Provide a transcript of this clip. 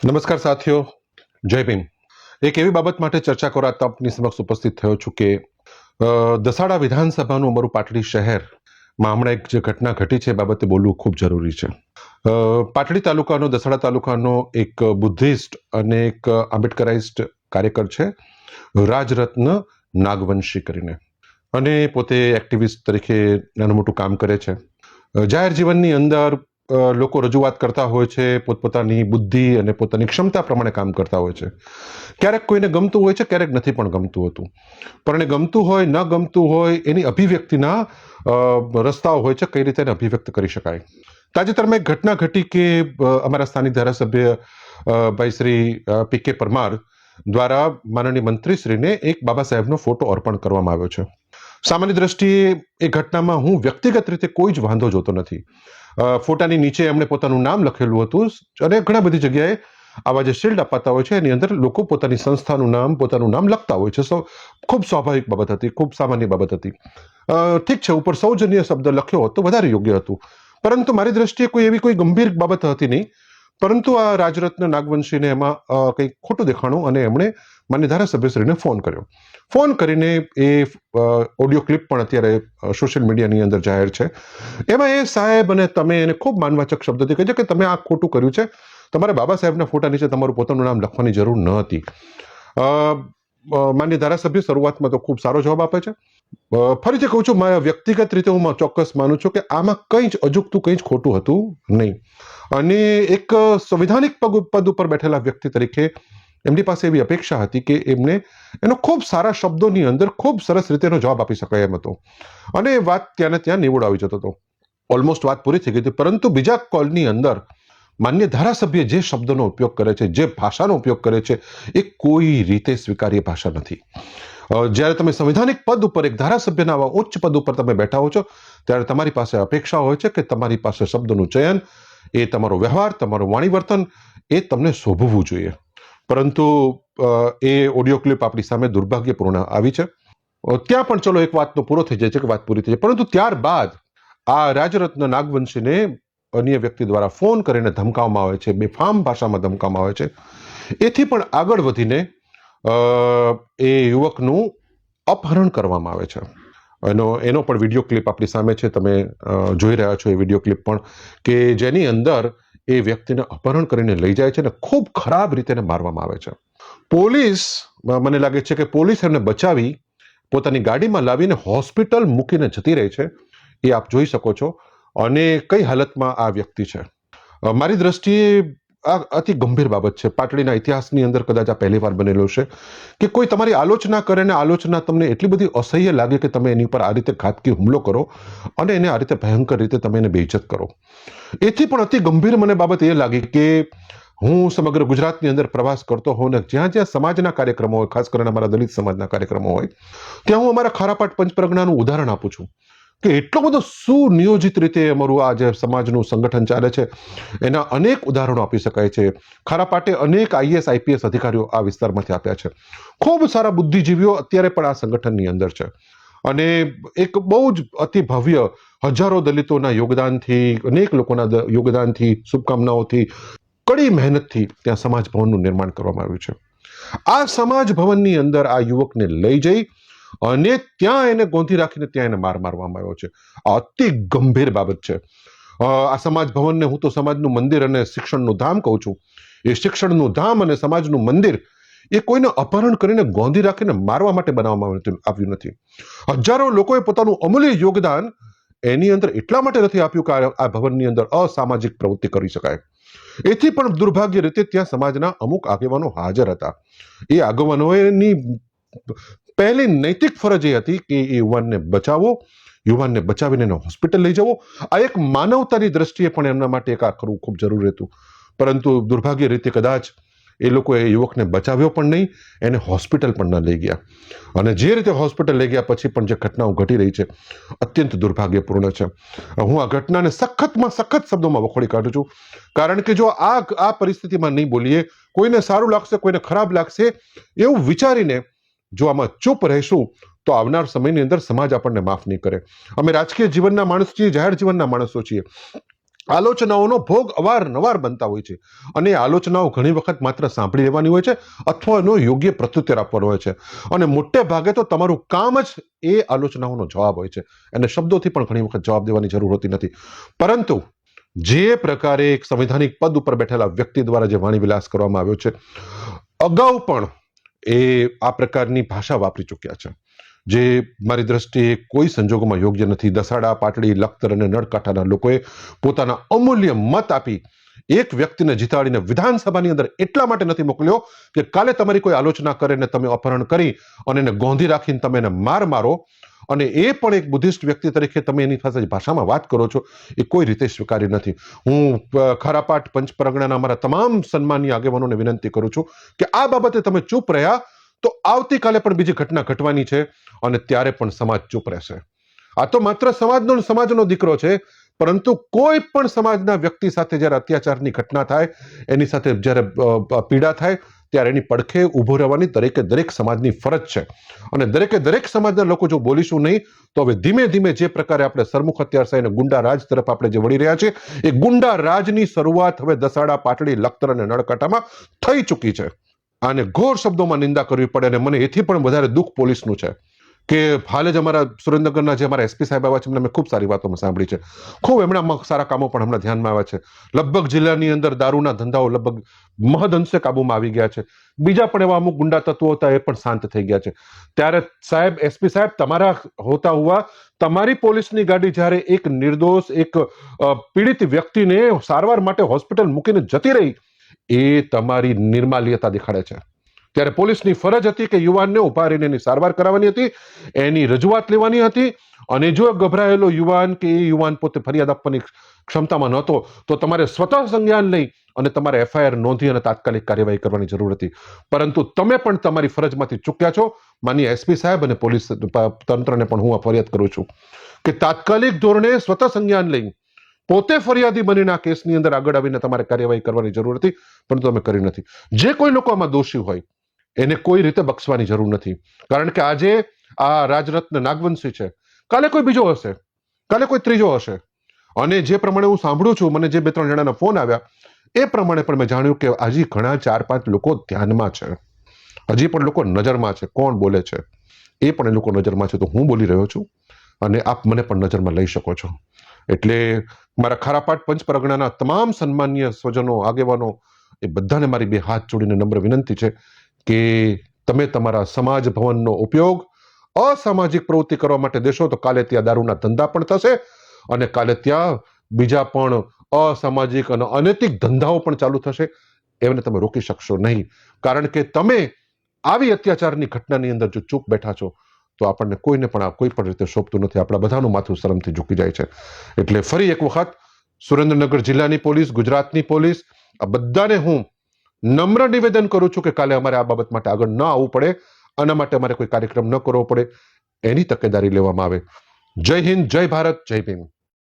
નમસ્કાર સાથીઓ, જય ભીમ। એક એવી બાબત માટે ચર્ચા કરવા આપની સમક્ષ ઉપસ્થિત થયો છું કે દસાડા વિધાનસભાનું અમારું પાટડી શહેરમાં હમણાં એક જે ઘટના ઘટી છે એ બાબતે બોલવું ખૂબ જરૂરી છે। પાટડી તાલુકાનો દસાડા તાલુકાનો એક બુદ્ધિસ્ટ અને એક આંબેડકરાઇસ્ટ કાર્યકર છે રાજરત્ન નાગવંશી કરીને, અને પોતે એક્ટિવિસ્ટ તરીકે નાનું મોટું કામ કરે છે। જાહેર જીવનની અંદર લોકો રજૂઆત કરતા હોય છે, પોતપોતાની બુદ્ધિ અને પોતાની ક્ષમતા પ્રમાણે કામ કરતા હોય છે। ક્યારેક કોઈને ગમતું હોય છે, ક્યારેક નથી પણ ગમતું હોતું, પણ એ ગમતું હોય ન ગમતું હોય એની અભિવ્યક્તિના રસ્તાઓ હોય છે, કઈ રીતે એને અભિવ્યક્ત કરી શકાય। તાજેતરમાં એક ઘટના ઘટી કે અમારા સ્થાનિક ધારાસભ્ય ભાઈ શ્રી પી કે પરમાર દ્વારા માનનીય મંત્રીશ્રીને એક બાબા સાહેબનો ફોટો અર્પણ કરવામાં આવ્યો છે। સામાન્ય દ્રષ્ટિએ એ ઘટનામાં હું વ્યક્તિગત રીતે કોઈ જ વાંધો જોતો નથી। ફોટાની નીચે એમણે પોતાનું નામ લખેલું હતું અને ઘણા બધી જગ્યાએ આવા જે શિલ્ડ અપાતા હોય છે એની અંદર લોકો પોતાની સંસ્થાનું નામ, પોતાનું નામ લખતા હોય છે। ખૂબ સ્વાભાવિક બાબત હતી, ખૂબ સામાન્ય બાબત હતી। ઠીક છે, ઉપર સૌજન્ય શબ્દ લખ્યો હોત તો વધારે યોગ્ય હતું, પરંતુ મારી દ્રષ્ટિએ એવી કોઈ ગંભીર બાબત હતી નહીં। પરંતુ આ રાજરત્ન નાગવંશીને એમાં કંઈક ખોટું દેખાણું અને એમણે માન્ય ધારાસભ્યશ્રીને ફોન કર્યો। ફોન કરીને એ ઓડિયો ક્લિપ પણ અત્યારે સોશિયલ મીડિયાની અંદર જાહેર છે। એમાં એ સાહેબ અને તમે એને ખૂબ માનવાચક શબ્દોથી કહે છે કે તમે આ ખોટું કર્યું છે, તમારે બાબા સાહેબના ફોટા નીચે તમારું પોતાનું નામ લખવાની જરૂર ન હતી। માન્ય ધારાસભ્ય શરૂઆતમાં તો ખૂબ સારો જવાબ આપે છે। ફરીથી કહું છું, મારા વ્યક્તિગત રીતે હું ચોક્કસ માનું છું કે આમાં કંઈ જ અજુગતું, કંઈ જ ખોટું હતું નહીં। અને એક સંવિધાનિક પદ ઉપર બેઠેલા વ્યક્તિ તરીકે એમની પાસે એવી અપેક્ષા હતી કે એમને એનો ખૂબ સારા શબ્દોની અંદર ખૂબ સરસ રીતે એનો જવાબ આપી શકાય એમ હતો, અને વાત ત્યાંને ત્યાં નિવડ આવી જતો હતો। ઓલમોસ્ટ વાત પૂરી થઈ ગઈ હતી, પરંતુ બીજા કોલની અંદર માન્ય ધારાસભ્ય જે શબ્દનો ઉપયોગ કરે છે, જે ભાષાનો ઉપયોગ કરે છે, એ કોઈ રીતે સ્વીકાર્ય ભાષા નથી। જ્યારે તમે સંવિધાનિક પદ ઉપર, એક ધારાસભ્યના આવા ઉચ્ચ પદ ઉપર તમે બેઠા હો છો, ત્યારે તમારી પાસે અપેક્ષા હોય છે કે તમારી પાસે શબ્દનું ચયન, એ તમારો વ્યવહાર, તમારું વાણી વર્તન એ તમને શોભવું જોઈએ। પરંતુ એ ઓડિયો ક્લિપ આપણી સામે દુર્ભાગ્યપૂર્ણ આવી છે। ત્યાં પણ ચલો એક વાતનો પૂરો થઈ જાય છે કે વાત પૂરી થઈ જાય, પરંતુ ત્યારબાદ આ રાજરત્ન નાગવંશીને અન્ય વ્યક્તિ દ્વારા ફોન કરીને ધમકાવવામાં આવે છે, બેફામ ભાષામાં ધમકાવવામાં આવે છે। એથી પણ આગળ વધીને એ યુવકનું અપહરણ કરવામાં આવે છે। એનો પણ વિડીયો ક્લિપ આપણી સામે છે, તમે જોઈ રહ્યા છો એ વિડીયો ક્લિપ પણ, કે જેની અંદર એ વ્યક્તિને અપહરણ કરીને લઈ જાય છે અને ખૂબ ખરાબ રીતે એને મારવામાં આવે છે। પોલીસ, મને લાગે છે કે પોલીસ એમને બચાવી પોતાની ગાડીમાં લાવીને હોસ્પિટલ મૂકીને જતી રહી છે, એ આપ જોઈ શકો છો। અને કઈ હાલતમાં આ વ્યક્તિ છે, મારી દ્રષ્ટિએ આ અતિ ગંભીર બાબત છે। પાટડીના ઇતિહાસની અંદર કદાચ આ પહેલી વાર બનેલું છે કે કોઈ તમારી આલોચના કરે ને આલોચના તમને એટલી બધી અસહ્ય લાગે કે તમે એની પર આ રીતે ઘાતકી હુમલો કરો અને એને આ રીતે ભયંકર રીતે તમે એને બેઇજ્જત કરો। એથી પણ અતિ ગંભીર મને બાબત એ લાગી કે હું સમગ્ર ગુજરાતની અંદર પ્રવાસ કરતો હોઉં ને જ્યાં જ્યાં સમાજના કાર્યક્રમો હોય, ખાસ કરીને અમારા દલિત સમાજના કાર્યક્રમો હોય, ત્યાં હું અમારા ખારાપાટ પંચપ્રજ્ઞાનું ઉદાહરણ આપું છું કે એટલો બધો સુનિયોજિત રીતે અમારું આ જે સમાજનું સંગઠન ચાલે છે એના અનેક ઉદાહરણો આપી શકાય છે। ખારાપાટે અનેક આઈએસ આઈપીએસ અધિકારીઓ આ વિસ્તારમાંથી આપ્યા છે। ખૂબ સારા બુદ્ધિજીવીઓ અત્યારે પણ આ સંગઠનની અંદર છે, અને એક બહુ જ અતિ ભવ્ય હજારો દલિતોના યોગદાનથી, અનેક લોકોના યોગદાનથી, શુભકામનાઓથી, કડી મહેનતથી ત્યાં સમાજ ભવનનું નિર્માણ કરવામાં આવ્યું છે। આ સમાજ ભવનની અંદર આ યુવકને લઈ જઈ અને ત્યાં એને ગોંધી રાખીને ત્યાં એને મારવામાં આવ્યો છે। આ અતિ ગંભીર બાબત છે। આ સમાજ ભવનને હું તો સમાજનું મંદિર અને શિક્ષણનું ધામ કહું છું। એ શિક્ષણનું ધામ અને સમાજનું મંદિર એ કોઈને અપહરણ કરીને ગોંધી રાખીને મારવા માટે બનાવવામાં આવ્યું નથી। હજારો લોકોએ પોતાનું અમૂલ્ય યોગદાન એની અંદર એટલા માટે નથી આપ્યું કે આ ભવનની અંદર અસામાજિક પ્રવૃત્તિ કરી શકાય। એથી પણ દુર્ભાગ્ય રીતે ત્યાં સમાજના અમુક આગેવાનો હાજર હતા। એ આગેવાનોની પહેલી નૈતિક ફરજ એ હતી કે એ યુવાનને બચાવો, યુવાનને બચાવીને એને હોસ્પિટલ લઈ જવો। આ એક માનવતાની દ્રષ્ટિએ પણ એમના માટે એક આ કરવું ખૂબ જરૂરી હતું, પરંતુ દુર્ભાગ્ય રીતે કદાચ એ લોકોએ યુવકને બચાવ્યો પણ નહીં, એને હોસ્પિટલ પણ ન લઈ ગયા। અને જે રીતે હોસ્પિટલ લઈ ગયા પછી પણ જે ઘટનાઓ ઘટી રહી છે અત્યંત દુર્ભાગ્યપૂર્ણ છે। હું આ ઘટનાને સખતમાં સખત શબ્દોમાં વખોડી કાઢું છું, કારણ કે જો આ પરિસ્થિતિમાં નહીં બોલીએ, કોઈને સારું લાગશે, કોઈને ખરાબ લાગશે એવું વિચારીને જો આમાં ચૂપ રહેશું તો આવનાર સમયની અંદર સમાજ આપણને માફ નહીં કરે। અમે રાજકીય જીવનના માણસ છીએ, જાહેર જીવનના માણસો છીએ, આલોચનાઓનો ભોગ અવારનવાર બનતા હોય છે અને એ આલોચનાઓ ઘણી વખત માત્ર સાંભળી લેવાની હોય છે અથવા એનો યોગ્ય પ્રત્યુત્તર આપવાનો હોય છે અને મોટે ભાગે તો તમારું કામ જ એ આલોચનાઓનો જવાબ હોય છે એને શબ્દોથી પણ ઘણી વખત જવાબ દેવાની જરૂર હોતી નથી. પરંતુ જે પ્રકારે એક સંવૈધાનિક પદ ઉપર બેઠેલા વ્યક્તિ દ્વારા જે વાણી વિલાસ કરવામાં આવ્યો છે, અગાઉ પણ એ આ પ્રકારની ભાષા વાપરી ચૂક્યા છે જે મારી દ્રષ્ટિએ કોઈ સંજોગોમાં યોગ્ય નથી. દસાડા, પાટડી, લખતર અને નળકાંઠાના લોકોએ પોતાના અમૂલ્ય મત આપી એક વ્યક્તિને જીતાડીને વિધાનસભાની અંદર એટલા માટે નથી મોકલ્યો કે કાલે તમારી કોઈ આલોચના કરે ને તમે અપહરણ કરી અને એને ગોંધી રાખીને તમે એને માર મારો અને એ પણ એક બુદ્ધિસ્ટ વ્યક્તિ તરીકે તમે એની પાસે ભાષામાં વાત કરો છો, એ કોઈ રીતે સ્વીકાર્ય નથી. હું ખારાપાટ પંચ પરગણાના અમારા તમામ સન્માનીય આગેવાનોને વિનંતી કરું છું કે આ બાબતે તમે ચૂપ રહ્યા તો આવતીકાલે પણ બીજી ઘટના ઘટવાની છે અને ત્યારે પણ સમાજ ચૂપ રહેશે. આ તો માત્ર સમાજનો દીકરો છે, પરંતુ કોઈ પણ સમાજના વ્યક્તિ સાથે જ્યારે અત્યાચારની ઘટના થાય, એની સાથે જ્યારે પીડા થાય, ત્યારે એની પડખે ઊભો રહેવાની દરેક સમાજની ફરજ છે અને દરેક સમાજના લોકો જો બોલીશું નહીં તો હવે ધીમે ધીમે જે પ્રકારે આપણે સરમુખ અત્યારસાઈ અને ગુંડા રાજ તરફ આપણે જે વળી રહ્યા છે, એ ગુંડા રાજની શરૂઆત હવે દસાડા, પાટડી, લખતર અને નળકાંઠામાં થઈ ચૂકી છે. આને ઘોર શબ્દોમાં નિંદા કરવી પડે અને મને એથી પણ વધારે દુઃખ પોલીસનું છે કે હાલ જ અમારા સુરેન્દ્રનગરના જે અમારા એસપી સાહેબ આવ્યા છે, એમને મેં ખૂબ સારી વાતો સાંભળી છે, ખૂબ એમના સારા કામો પણ હમણાં ધ્યાનમાં આવ્યા છે. લગભગ જિલ્લાની અંદર દારૂના ધંધાઓ લગભગ મહદઅંશે કાબુમાં આવી ગયા છે. બીજા પણ એવા અમુક ગુંડા તત્વો હતા, એ પણ શાંત થઈ ગયા છે. ત્યારે સાહેબ, એસપી સાહેબ, તમારા હોતા હુઆ તમારી પોલીસની ગાડી જ્યારે એક નિર્દોષ એક પીડિત વ્યક્તિને સારવાર માટે હોસ્પિટલ મૂકીને જતી રહી, એ તમારી નિર્માલ્યતા દેખાડે છે. ત્યારે પોલીસની ફરજ હતી કે યુવાનને ઉભા રહીને એની સારવાર કરાવવાની હતી, એની રજૂઆત લેવાની હતી અને જો ગભરાયેલો યુવાન કે એ યુવાન પોતે ફરિયાદ આપવાની ક્ષમતામાં નહોતો તો તમારે સ્વતઃ સંજ્ઞાન લઈ અને તમારે એફઆઈઆર નોંધી અને તાત્કાલિક કાર્યવાહી કરવાની જરૂર હતી. પરંતુ તમે પણ તમારી ફરજમાંથી ચૂક્યા છો. માનનીય એસપી સાહેબ અને પોલીસ તંત્રને પણ હું આ ફરિયાદ કરું છું કે તાત્કાલિક ધોરણે સ્વતઃ સંજ્ઞાન લઈ પોતે ફરિયાદી બનીને આ કેસની અંદર આગળ આવીને તમારે કાર્યવાહી કરવાની જરૂર હતી, પરંતુ તમે કરી નથી. જે કોઈ લોકો આમાં દોષી હોય એને કોઈ રીતે બક્ષવાની જરૂર નથી, કારણ કે આજે આ રાજરત્ન નાગવંશી છે, કાલે કોઈ બીજો હશે, કાલે કોઈ ત્રીજો હશે. અને જે પ્રમાણે હું સાંભળું છું, મને જે 2-3 જણાના ફોન આવ્યા એ પ્રમાણે પણ મેં જાણ્યું કે હજી ઘણા 4-5 લોકો ધ્યાનમાં છે, હજી પણ લોકો નજરમાં છે. કોણ બોલે છે એ પણ એ લોકો નજરમાં છે, તો હું બોલી રહ્યો છું અને આપ મને પણ નજરમાં લઈ શકો છો. એટલે મારા ખારાપાટ પંચ પરગણાના તમામ સન્માનીય સ્વજનો, આગેવાનો, એ બધાને મારી 2 હાથ જોડીને નમ્ર વિનંતી છે કે તમે તમારા સમાજ ભવનનો ઉપયોગ અસામાજિક પ્રવૃત્તિ કરવા માટે દેશો તો કાલે ત્યાં દારૂના ધંધા પણ થશે અને કાલે ત્યાં બીજા પણ અસામાજિક અને અનૈતિક ધંધાઓ પણ ચાલુ થશે. એમને તમે રોકી શકશો નહીં, કારણ કે તમે આવી અત્યાચારની ઘટનાની અંદર જો ચૂપ બેઠા છો તો આપણને કોઈને પણ આ કોઈ પણ રીતે શોભતું નથી. આપણા બધાનું માથું શરમથી ઝૂકી જાય છે. એટલે ફરી એક વખત સુરેન્દ્રનગર જિલ્લાની પોલીસ, ગુજરાતની પોલીસ, આ બધાને હું નમ્ર નિવેદન કરું છું કે કાલે અમારે આ બાબત માટે આગળ ન આવવું પડે, આના માટે અમારે કોઈ કાર્યક્રમ ન કરવો પડે, એની તકેદારી લેવામાં આવે. જય હિન્દ, જય ભારત, જય ભીમ.